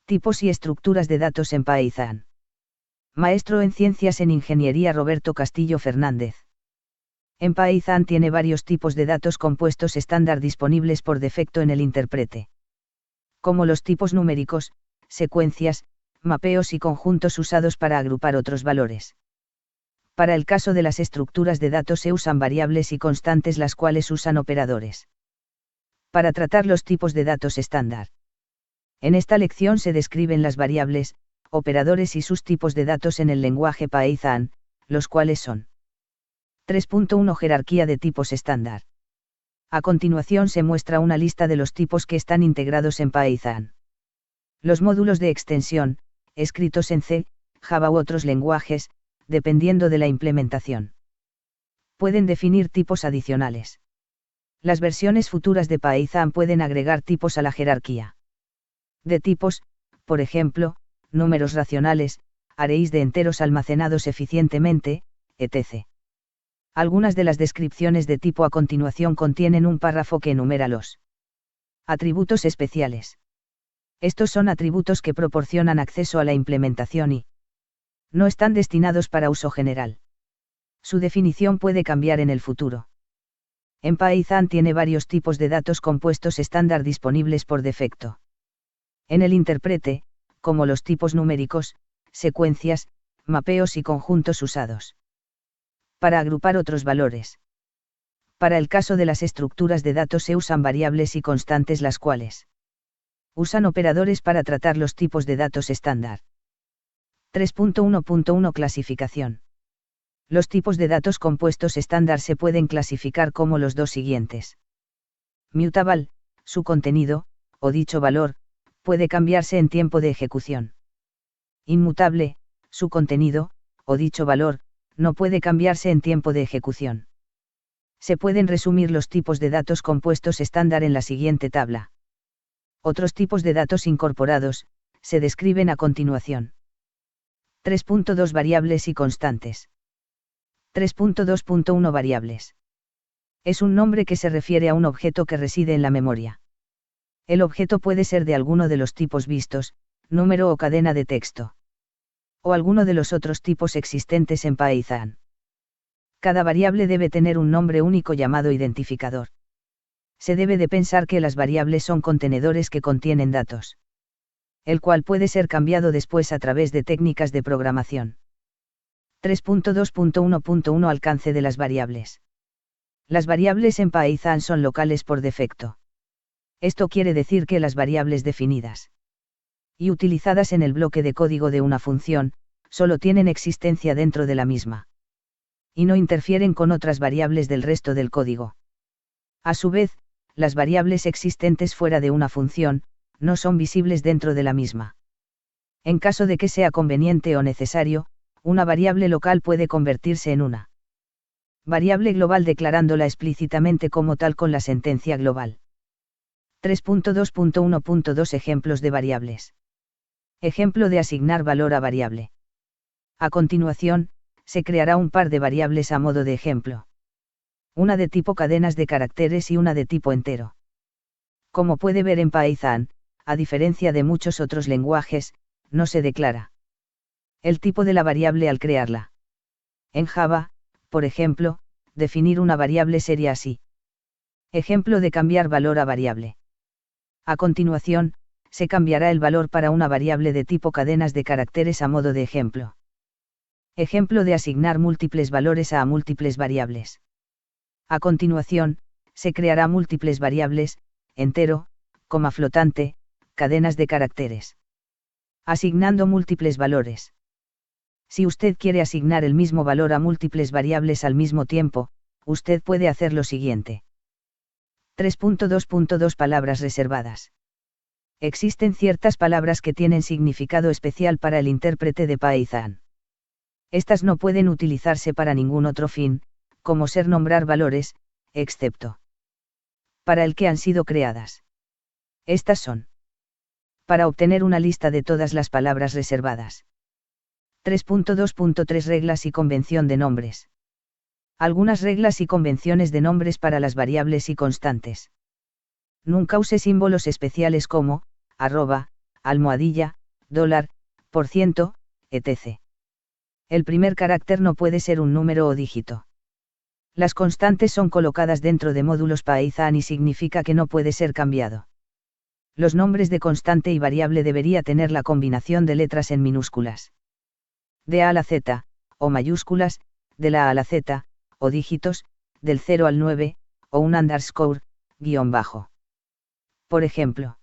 Tipos y estructuras de datos en Python. Maestro en Ciencias en Ingeniería Roberto Castillo Fernández. En Python tiene varios tipos de datos compuestos estándar disponibles por defecto en el intérprete. Como los tipos numéricos, secuencias, mapeos y conjuntos usados para agrupar otros valores. Para el caso de las estructuras de datos se usan variables y constantes, las cuales usan operadores. Para tratar los tipos de datos estándar. En esta lección se describen las variables, operadores y sus tipos de datos en el lenguaje Python, los cuales son 3.1 Jerarquía de tipos estándar. A continuación se muestra una lista de los tipos que están integrados en Python. Los módulos de extensión, escritos en C, Java u otros lenguajes, dependiendo de la implementación. Pueden definir tipos adicionales. Las versiones futuras de Python pueden agregar tipos a la jerarquía de tipos, por ejemplo, números racionales, arrays de enteros almacenados eficientemente, etc. Algunas de las descripciones de tipo a continuación contienen un párrafo que enumera los atributos especiales. Estos son atributos que proporcionan acceso a la implementación y no están destinados para uso general. Su definición puede cambiar en el futuro. En Python tiene varios tipos de datos compuestos estándar disponibles por defecto. En el intérprete, como los tipos numéricos, secuencias, mapeos y conjuntos usados para agrupar otros valores. Para el caso de las estructuras de datos se usan variables y constantes, las cuales usan operadores para tratar los tipos de datos estándar. 3.1.1 Clasificación. Los tipos de datos compuestos estándar se pueden clasificar como los dos siguientes. Mutable, su contenido, o dicho valor, puede cambiarse en tiempo de ejecución. Inmutable, su contenido, o dicho valor, no puede cambiarse en tiempo de ejecución. Se pueden resumir los tipos de datos compuestos estándar en la siguiente tabla. Otros tipos de datos incorporados, se describen a continuación. 3.2 Variables y constantes. 3.2.1 Variables. Es un nombre que se refiere a un objeto que reside en la memoria. El objeto puede ser de alguno de los tipos vistos, número o cadena de texto. O alguno de los otros tipos existentes en Python. Cada variable debe tener un nombre único llamado identificador. Se debe de pensar que las variables son contenedores que contienen datos, el cual puede ser cambiado después a través de técnicas de programación. 3.2.1.1 Alcance de las variables. Las variables en Python son locales por defecto. Esto quiere decir que las variables definidas y utilizadas en el bloque de código de una función, solo tienen existencia dentro de la misma. Y no interfieren con otras variables del resto del código. A su vez, las variables existentes fuera de una función, no son visibles dentro de la misma. En caso de que sea conveniente o necesario, una variable local puede convertirse en una variable global declarándola explícitamente como tal con la sentencia global. 3.2.1.2 Ejemplos de variables. Ejemplo de asignar valor a variable. A continuación, se creará un par de variables a modo de ejemplo. Una de tipo cadenas de caracteres y una de tipo entero. Como puede ver en Python, a diferencia de muchos otros lenguajes, no se declara el tipo de la variable al crearla. En Java, por ejemplo, definir una variable sería así. Ejemplo de cambiar valor a variable. A continuación, se cambiará el valor para una variable de tipo cadenas de caracteres a modo de ejemplo. Ejemplo de asignar múltiples valores a múltiples variables. A continuación, se creará múltiples variables, entero, coma flotante, cadenas de caracteres. Asignando múltiples valores. Si usted quiere asignar el mismo valor a múltiples variables al mismo tiempo, usted puede hacer lo siguiente. 3.2.2 Palabras reservadas. Existen ciertas palabras que tienen significado especial para el intérprete de Python. Estas no pueden utilizarse para ningún otro fin, como ser nombrar valores, excepto para el que han sido creadas. Estas son. Para obtener una lista de todas las palabras reservadas. 3.2.3 Reglas y convención de nombres. Algunas reglas y convenciones de nombres para las variables y constantes. Nunca use símbolos especiales como, @, almohadilla, dólar, por ciento, etc. El primer carácter no puede ser un número o dígito. Las constantes son colocadas dentro de módulos Python y significa que no puede ser cambiado. Los nombres de constante y variable debería tener la combinación de letras en minúsculas. De A a la Z, o mayúsculas, de la A a la Z, o dígitos, del 0 al 9, o un underscore, guión bajo. Por ejemplo,